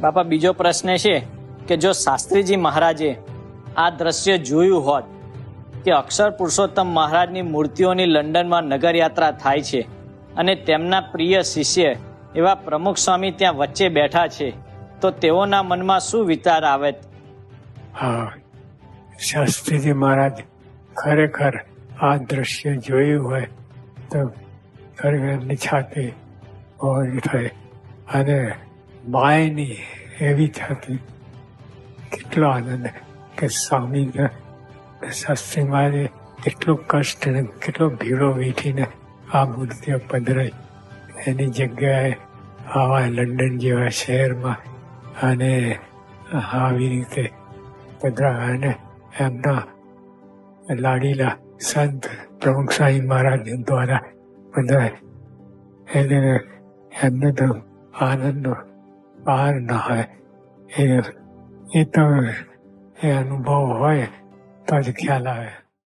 બાપા બીજો પ્રશ્ન છે કે જો શાસ્ત્રીજી મહારાજે આ દ્રશ્ય જોયું હોત કે અક્ષર પુરુષોત્તમ મહારાજની મૂર્તિઓની લંડનમાં નગરયાત્રા થાય છે અને તેમના પ્રિય શિષ્ય એવા પ્રમુખ સ્વામી ત્યાં વચ્ચે બેઠા છે, તો તેઓના મનમાં શું વિચાર આવે? હા, શાસ્ત્રીજી મહારાજ ખરેખર આ દ્રશ્ય જોયું હોય તો ખરેખર એમની છાતી ઓળી થઈ અને માયની એવી થતી. કેટલો આનંદ કે સ્વામી શાસ્ત્રી મહારાજે કેટલું કષ્ટ ને કેટલો ભીડો વેઠીને આ મૂર્તિઓ પધરાઈ. એની જગ્યાએ આવા લંડન જેવા શહેરમાં અને આવી રીતે પધરાયા અને એમના લાડીલા સંત પ્રમુખ સ્વામી મહારાજ દ્વારા પધરાય. એને એમને તો આનંદનો પાર ન હોય. એ તો એ અનુભવ હોય તો જ ખ્યાલ આવે.